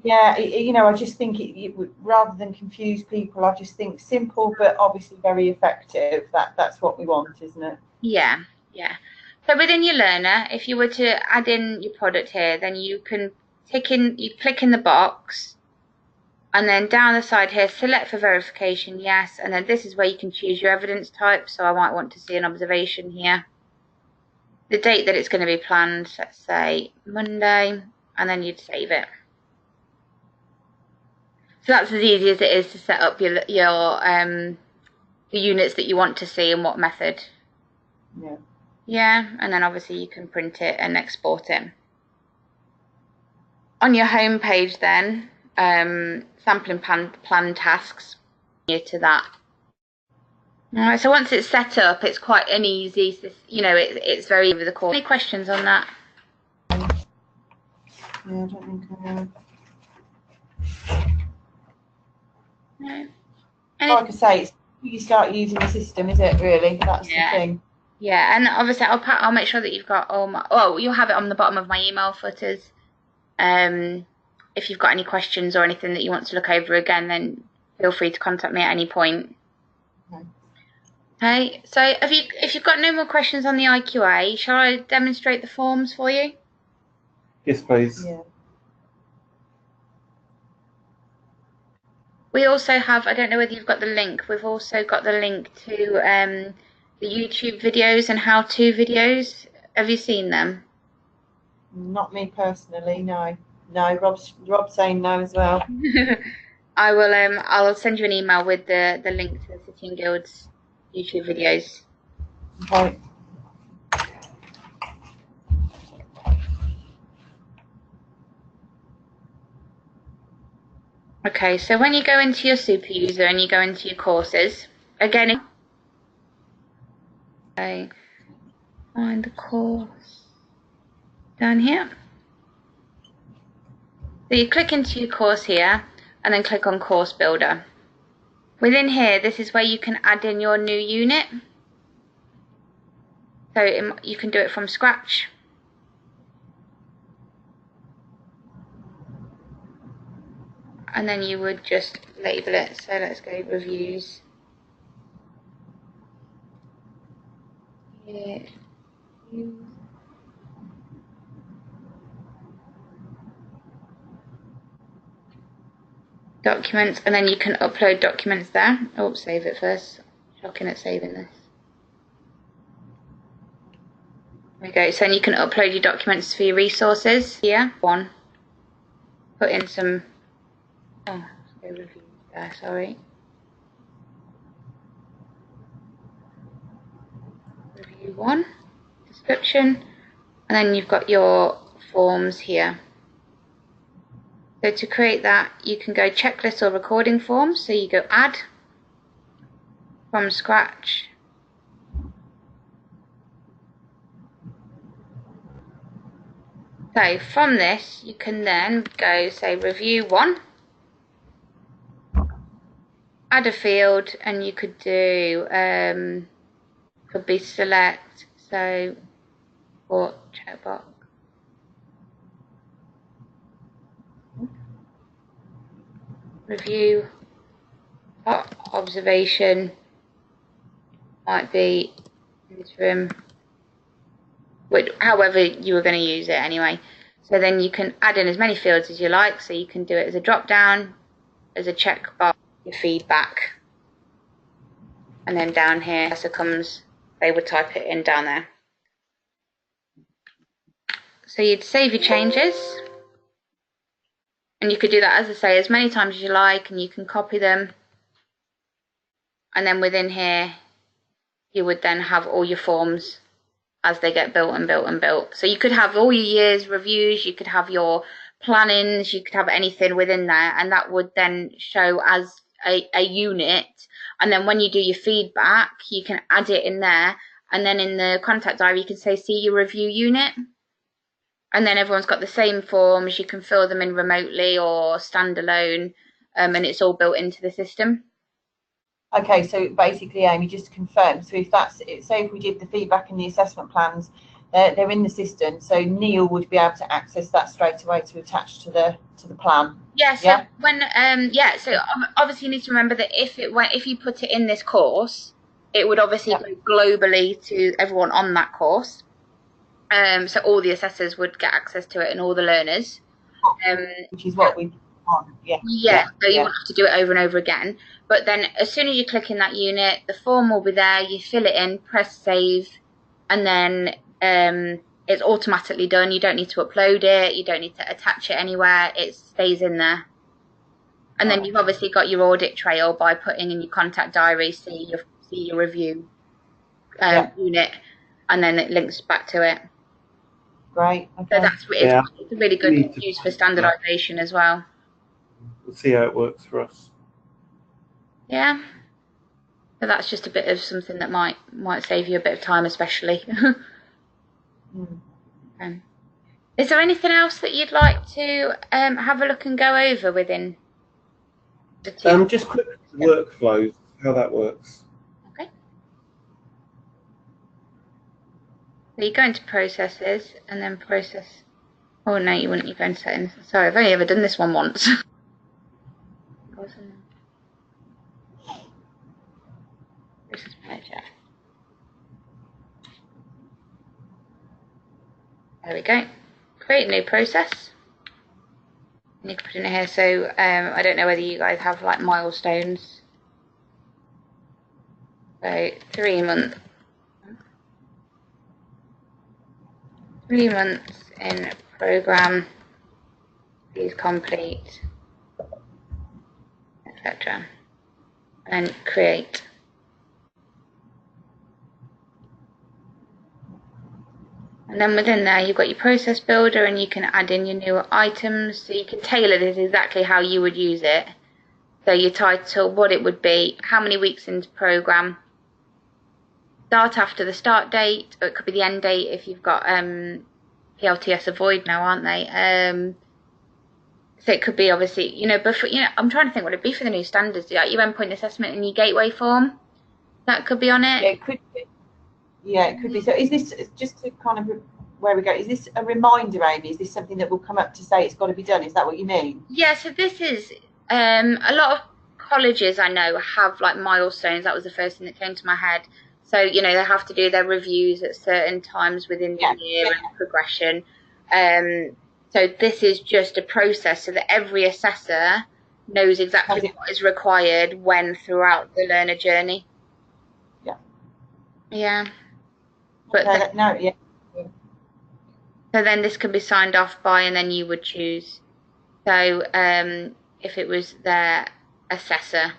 Yeah, I just think it would, rather than confuse people, I just think simple but obviously very effective. That's what we want, isn't it? Yeah, yeah. So within your learner, if you were to add in your product here, then you can you click in the box, and then down the side here, select for verification, yes, and then this is where you can choose your evidence type. So I might want to see an observation here. The date that it's going to be planned, let's say Monday, and then you'd save it. So that's as easy as it is to set up your the units that you want to see and what method. Yeah. Yeah, and then obviously you can print it and export it. On your home page then, sampling plan tasks, near to that. All right, so once it's set up, it's quite an easy, it's very over the course. Any questions on that? Yeah, I don't think I know. No. Like I say, it's you start using the system, is it really? That's the thing. Yeah, and obviously I'll make sure that you've got all my, you'll have it on the bottom of my email footers. If you've got any questions or anything that you want to look over again, then feel free to contact me at any point. Okay, so if you've got no more questions on the IQA, shall I demonstrate the forms for you? Yes, please. Yeah. We also have, I don't know whether you've got the link, we've also got the link to the YouTube videos and how-to videos. Have you seen them? Not me personally, no. No, Rob's saying no as well. I will. I'll send you an email with the link to the City and Guilds YouTube videos. Okay. Okay, so when you go into your super user and you go into your courses, again, okay, find the course down here. So you click into your course here and then click on Course Builder. Within here, this is where you can add in your new unit. So you can do it from scratch. And then you would just label it. So let's go reviews. Yeah. Documents, and then you can upload documents there. Oh, save it first. Looking at saving this. There we go. So then you can upload your documents for your resources here. One. Put in some. Oh, let's go review there. Sorry. Review 1. Description, and then you've got your forms here. So to create that, you can go checklist or recording forms. So you go add from scratch. So from this, you can then go say review 1, add a field, and you could do could be select, so or checkbox. Review observation might be interim, however you were going to use it anyway. So then you can add in as many fields as you like. So you can do it as a drop down, as a checkbox, your feedback, and then down here, as it comes, they would type it in down there. So you'd save your changes. And you could do that, as I say, as many times as you like, and you can copy them. And then within here, you would then have all your forms as they get built and built and built. So you could have all your year's reviews, you could have your plannings, you could have anything within there, and that would then show as a unit. And then when you do your feedback, you can add it in there. And then in the contact diary, you can say, see your review unit. And then everyone's got the same forms. You can fill them in remotely or standalone, and it's all built into the system. Okay, so basically, Amy, just to confirm, so if that's, say if we did the feedback and the assessment plans, they're in the system, so Neil would be able to access that straight away to attach to the plan. Yeah. So when so obviously you need to remember that if you put it in this course, it would obviously go globally to everyone on that course. So all the assessors would get access to it and all the learners. Which is what we want. So you won't have to do it over and over again. But then as soon as you click in that unit, the form will be there, you fill it in, press save, and then it's automatically done. You don't need to upload it, you don't need to attach it anywhere, it stays in there. And then you've obviously got your audit trail by putting in your contact diary, see your review unit, and then it links back to it. Great. Okay. So it's a really good use for standardisation as well. We'll see how it works for us. Yeah. So that's just a bit of something that might save you a bit of time, especially. Is there anything else that you'd like to have a look and go over within the two? Just quick workflows, how that works. Okay. So you go into processes and then process. Oh no, you wouldn't. You go into settings. Sorry, I've only ever done this one once. Process manager. There we go. Create a new process. You can put in here. So I don't know whether you guys have like milestones. So 3 months. 3 months in program. Please complete, etc. And create. And then within there, you've got your process builder, and you can add in your new items. So you can tailor this exactly how you would use it. So your title, what it would be, how many weeks into program, start after the start date, or it could be the end date if you've got PLTS avoid now, aren't they? So it could be obviously, before, I'm trying to think what it'd be for the new standards, like your endpoint assessment and your gateway form. That could be on it. Yeah, it could be. Yeah, it could be. So is this, just to kind of where we go, is this a reminder, Amy? Is this something that will come up to say it's got to be done? Is that what you mean? Yeah, so this is a lot of colleges I know have like milestones. That was the first thing that came to my head. So, you know, they have to do their reviews at certain times within the year and progression. So this is just a process so that every assessor knows exactly what is required when throughout the learner journey. Yeah. Yeah. But so then this can be signed off by, and then you would choose. So if it was their assessor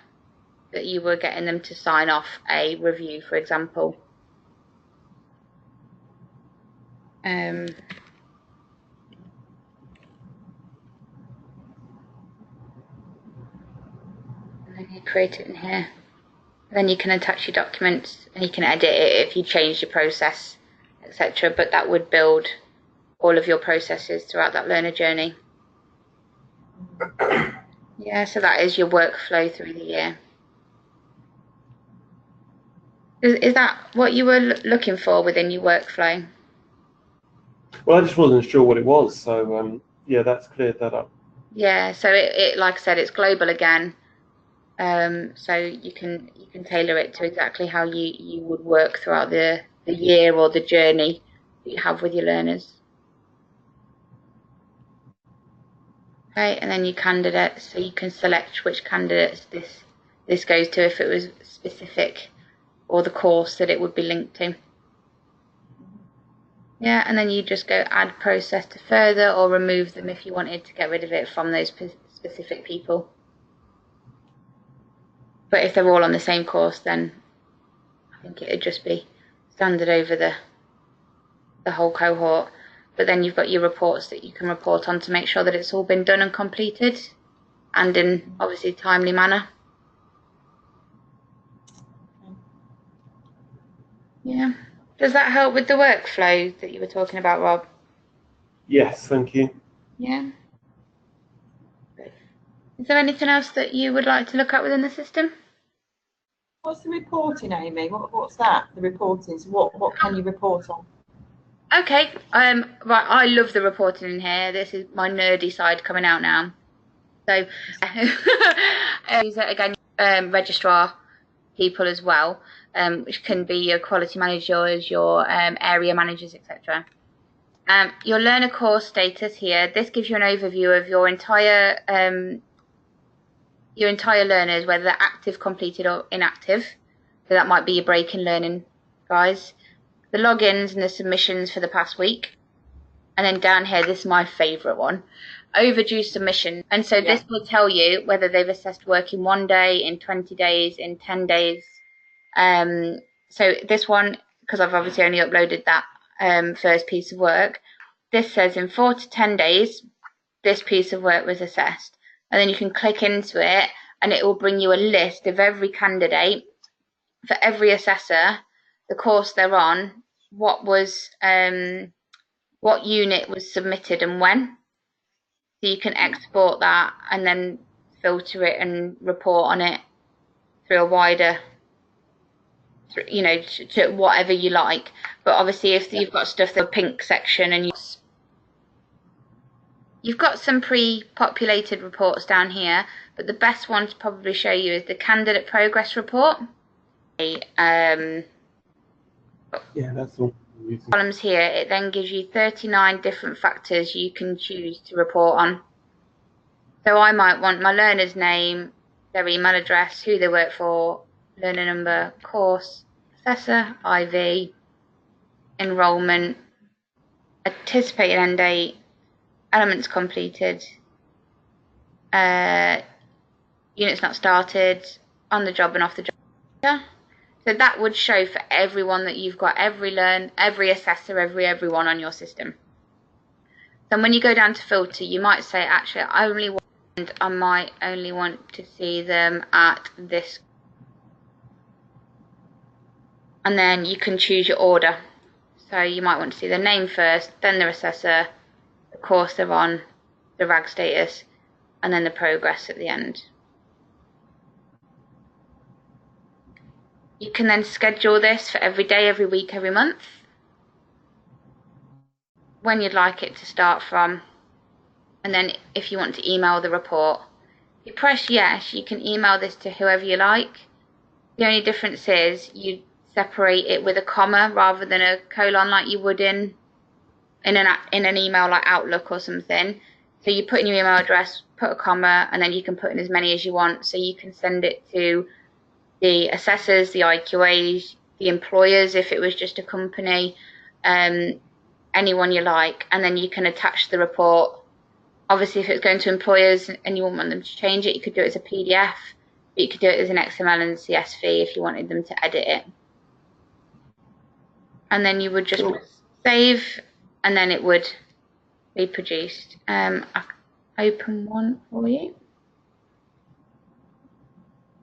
that you were getting them to sign off a review, for example. And then you create it in here. Then you can attach your documents and you can edit it if you change your process, etc. But that would build all of your processes throughout that learner journey. Yeah, so that is your workflow through the year. Is that what you were looking for within your workflow? Well, I just wasn't sure what it was, so yeah, that's cleared that up. Yeah, so it like I said, it's global again. So you can tailor it to exactly how you would work throughout the year or the journey that you have with your learners. Okay, and then your candidates, so you can select which candidates this goes to if it was specific, or the course that it would be linked to. Yeah, and then you just go add process to further, or remove them if you wanted to get rid of it from those specific people. But if they're all on the same course, then I think it would just be standard over the whole cohort. But then you've got your reports that you can report on to make sure that it's all been done and completed, and in obviously timely manner. Yeah. Does that help with the workflow that you were talking about, Rob? Yes, thank you. Yeah. Is there anything else that you would like to look at within the system? What's the reporting, Amy? What's that? The reporting. So what can you report on? Okay. Right. I love the reporting in here. This is my nerdy side coming out now. So, again, registrar people as well, which can be your quality managers, your area managers, etc. Your learner course status here. This gives you an overview of your entire learners, whether they're active, completed, or inactive. So that might be your break in learning, guys. The logins and the submissions for the past week. And then down here, this is my favourite one, overdue submission. And so this will tell you whether they've assessed work in 1 day, in 20 days, in 10 days. So this one, because I've obviously only uploaded that first piece of work, this says in 4 to 10 days, this piece of work was assessed. And then you can click into it and it will bring you a list of every candidate for every assessor, the course they're on, what unit was submitted and when. So you can export that and then filter it and report on it through a wider, you know, to whatever you like. But obviously if you've got stuff, the pink section, and you've got some pre-populated reports down here, but the best one to probably show you is the candidate progress report. Yeah, that's all. Columns here, it then gives you 39 different factors you can choose to report on. So I might want my learner's name, their email address, who they work for, learner number, course, assessor, IV, enrolment, anticipated end date, elements completed, units not started, on the job and off the job. So that would show for everyone that you've got every assessor, everyone on your system. Then when you go down to filter, you might say, actually, I might only want to see them at this. And then you can choose your order. So you might want to see their name first, then their assessor, the course they're on, the RAG status, and then the progress at the end. You can then schedule this for every day, every week, every month, when you'd like it to start from. And then if you want to email the report, you press yes, you can email this to whoever you like. The only difference is you separate it with a comma rather than a colon like you would in an email like Outlook or something. So you put in your email address, put a comma, and then you can put in as many as you want. So you can send it to the assessors, the IQAs, the employers if it was just a company, anyone you like, and then you can attach the report. Obviously, if it's going to employers and you want them to change it, you could do it as a PDF, but you could do it as an XML and CSV if you wanted them to edit it. And then you would just save, and then it would be produced. I can open one for you.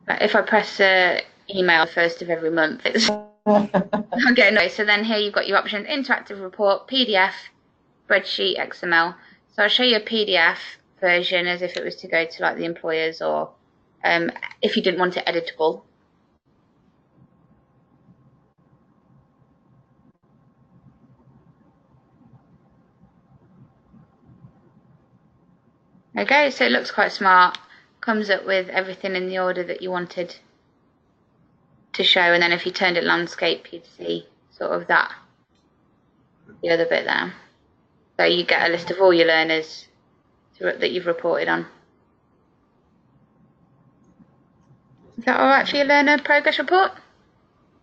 But if I press email first of every month, it's okay. No. So then here you've got your options: interactive report, PDF, spreadsheet, XML. So I'll show you a PDF version as if it was to go to like the employers, or if you didn't want it editable. Okay, so it looks quite smart. Comes up with everything in the order that you wanted to show, and then if you turned it landscape, you'd see sort of that, the other bit there. So you get a list of all your learners that you've reported on. Is that all right for your learner progress report?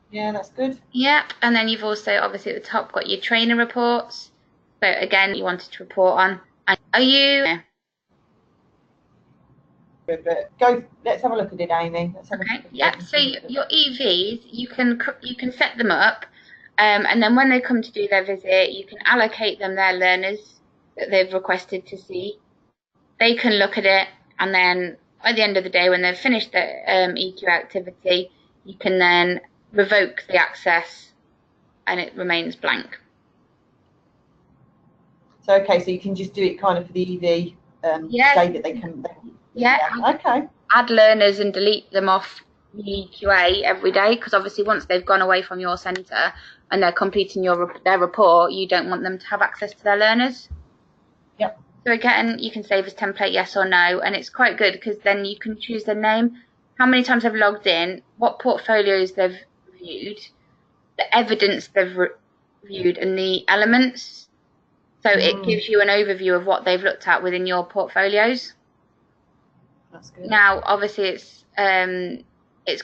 Yeah, that's good. Yep, and then you've also obviously at the top got your trainer reports. So again, you wanted to report on. And are you? Go. Let's have a look at it, Amy. Okay. Yep. So your EVs, you can set them up. And then when they come to do their visit, you can allocate them their learners that they've requested to see. They can look at it, and then at the end of the day, when they've finished their EQ activity, you can then revoke the access, and it remains blank. So okay, so you can just do it kind of for the EV, yes. say that they can. Yeah. Okay. Add learners and delete them off the EQA every day, because obviously once they've gone away from your centre and they're completing their report, you don't want them to have access to their learners. Yep. So again, you can save as template yes or no, and it's quite good because then you can choose their name, how many times they've logged in, what portfolios they've viewed, the evidence they've viewed, and the elements. So it gives you an overview of what they've looked at within your portfolios. That's good. Now, obviously, it's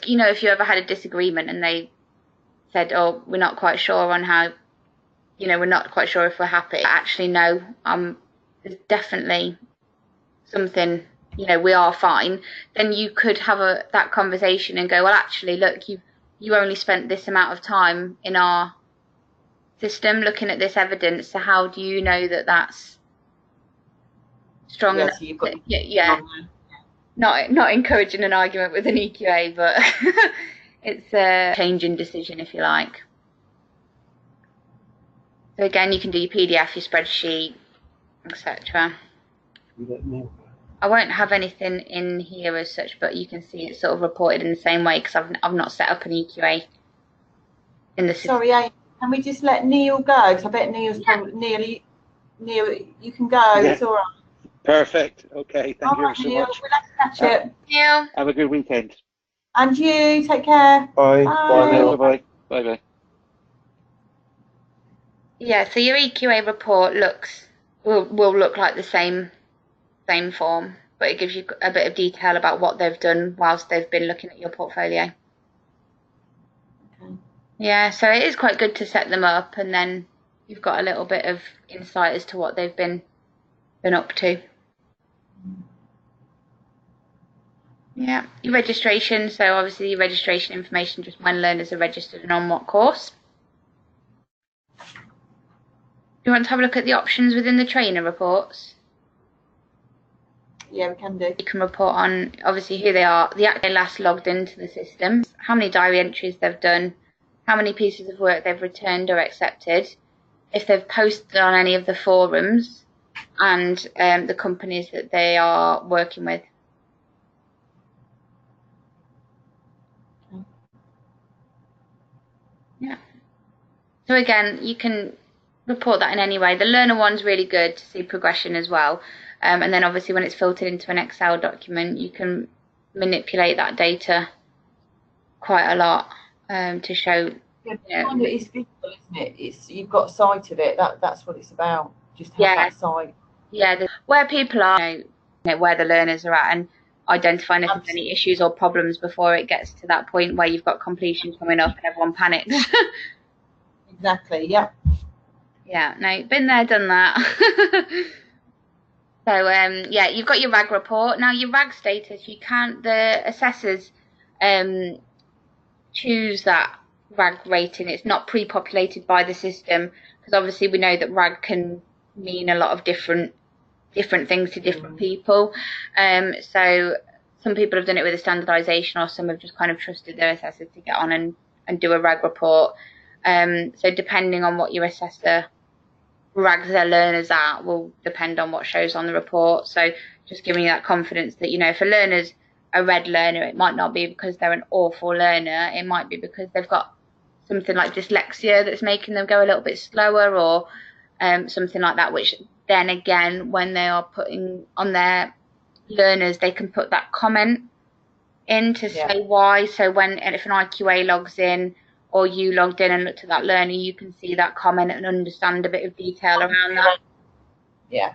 you know, if you ever had a disagreement and they said, "Oh, we're not quite sure on how," you know, we're not quite sure if we're happy. Actually, no, there's definitely something. You know, we are fine. Then you could have that conversation and go, "Well, actually, look, you only spent this amount of time in our system looking at this evidence. So how do you know that that's strong enough?" So you've got yeah. Not encouraging an argument with an EQA, but it's a change in decision, if you like. So again, you can do your PDF, your spreadsheet, etc. I won't have anything in here as such, but you can see it's sort of reported in the same way because I've not set up an EQA in the system. Sorry, Amy, can we just let Neil go? Because I bet Neil's probably Neil, you can go. Yeah. It's all right. Perfect. Okay. Thank you so Neil, much. we'll have to catch up. Neil. Have a good weekend. And you, take care. Bye. Bye. Bye. Bye. Bye. Yeah. So your EQA report will look like the same form, but it gives you a bit of detail about what they've done whilst they've been looking at your portfolio. Okay. Yeah. So it is quite good to set them up, and then you've got a little bit of insight as to what they've been up to. Yeah, your registration. So obviously your registration information, just when learners are registered and on what course. You want to have a look at the options within the trainer reports? Yeah, we can do. You can report on obviously who they are, the act they last logged into the system, how many diary entries they've done, how many pieces of work they've returned or accepted, if they've posted on any of the forums, and the companies that they are working with. Yeah. So again, you can report that in any way. The learner one's really good to see progression as well. And then obviously when it's filtered into an Excel document, you can manipulate that data quite a lot to show. Yeah, You know, it's visual, isn't it? It's you've got sight of it. That's what it's about. Just have yeah, that sight. yeah, where people are, where the learners are at, and identifying if there's any issues or problems before it gets to that point where you've got completion coming up and everyone panics. Exactly. Yeah. Yeah, no, been there, done that. So yeah, you've got your RAG report. Now your RAG status, the assessors choose that RAG rating. It's not pre-populated by the system, because obviously we know that RAG can mean a lot of different things to different people. So some people have done it with a standardization, or some have just kind of trusted their assessors to get on and do a RAG report. So depending on what your assessor rags their learners at will depend on what shows on the report. So just giving you that confidence that, if a learner's a red learner, it might not be because they're an awful learner. It might be because they've got something like dyslexia that's making them go a little bit slower, or something like that, which then again, when they are putting on their learners, they can put that comment in to say why. So if an IQA logs in, or you logged in and looked at that learner, you can see that comment and understand a bit of detail around that. Yeah.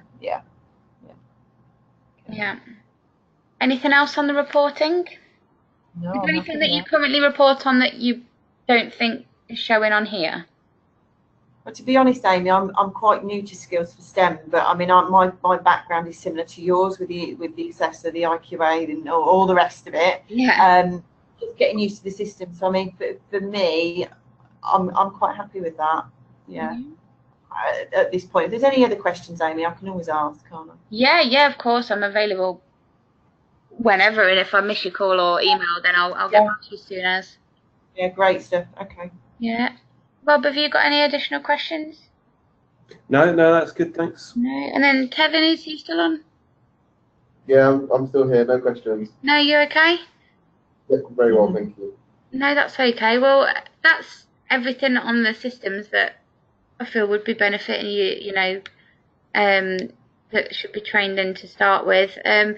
Yeah. Anything else on the reporting? No, is there anything that you currently report on that you don't think is showing on here? Well, to be honest, Amy, I'm quite new to Skills4Stem, but I mean, my background is similar to yours with the assessor, the IQA, and all the rest of it. Yeah. Just getting used to the system. So I mean, for me, I'm quite happy with that. Yeah. Mm-hmm. At this point, if there's any other questions, Amy, I can always ask, can't I? Yeah, of course. I'm available whenever, and if I miss your call or email, then I'll get back to you as soon as. Yeah, great stuff. Okay. Yeah. Rob, have you got any additional questions? No, that's good, thanks. No. And then Kevin, is he still on? Yeah, I'm still here, no questions. No, you okay? Yeah, very well, thank you. No, that's okay. Well, that's everything on the systems that I feel would be benefiting you, that should be trained in to start with. As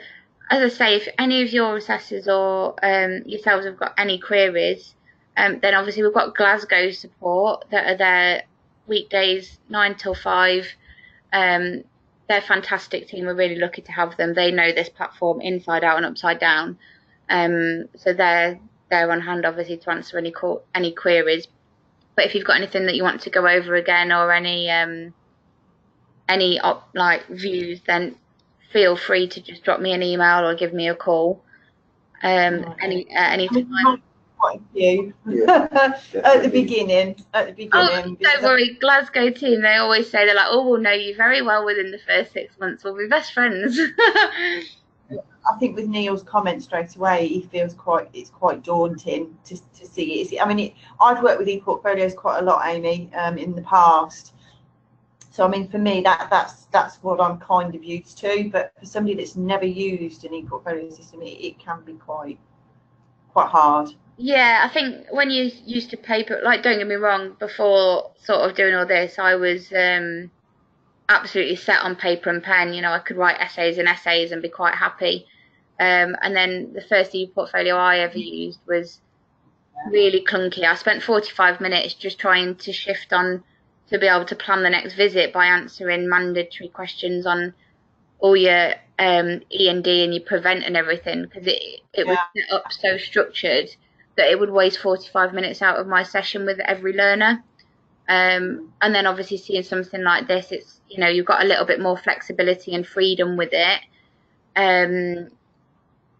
I say, if any of your assessors or yourselves have got any queries, then obviously we've got Glasgow support that are there weekdays 9 till 5. They're a fantastic team. We're really lucky to have them. They know this platform inside out and upside down. So they're on hand, obviously, to answer any queries. But if you've got anything that you want to go over again, or any views, then feel free to just drop me an email or give me a call. Any time. Quite a few. At the beginning. Oh, don't worry, Glasgow team. They always say, they're like, "Oh, we'll know you very well within the first 6 months. We'll be best friends." I think with Neil's comment straight away, he feels it's quite daunting to see it. I mean, I've worked with e-portfolios quite a lot, Amy, in the past. So I mean, for me, that's what I'm kind of used to. But for somebody that's never used an e-portfolio system, it can be quite hard. Yeah, I think when you used to paper, like, don't get me wrong, before sort of doing all this, I was absolutely set on paper and pen. I could write essays and be quite happy. And then the first e-portfolio I ever used was really clunky. I spent 45 minutes just trying to shift on to be able to plan the next visit by answering mandatory questions on all your E&D and your prevent and everything, because it was set up so structured that it would waste 45 minutes out of my session with every learner. And then obviously seeing something like this, it's, you've got a little bit more flexibility and freedom with it,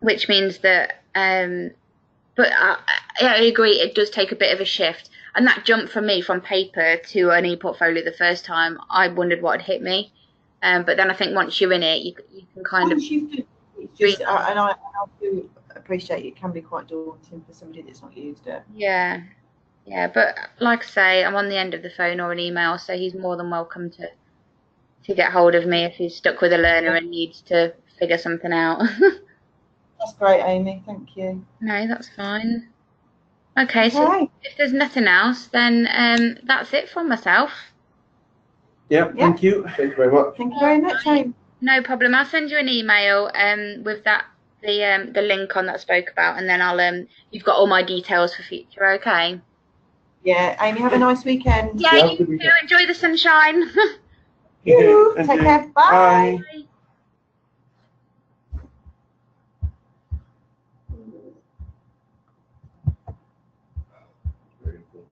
which means that, but I agree, it does take a bit of a shift. And that jump from me from paper to an e-portfolio the first time, I wondered what had hit me. But then I think once you're in it, you can kind of... And I do appreciate it can be quite daunting for somebody that's not used it. Yeah, but like I say, I'm on the end of the phone or an email, so he's more than welcome to get hold of me if he's stuck with a learner and needs to figure something out. That's great, Amy. Thank you. No, that's fine. Okay, so Okay. if there's nothing else, then that's it from myself. Yeah, thank you. Thank you very much. Thank you very much, Amy. No problem. I'll send you an email with the link on that I spoke about, and then you've got all my details for future. Okay. Yeah, Amy, have a nice weekend. Yeah, Yeah, have a you good too. weekend. Enjoy the sunshine. Take Thank you. care. Bye. Bye.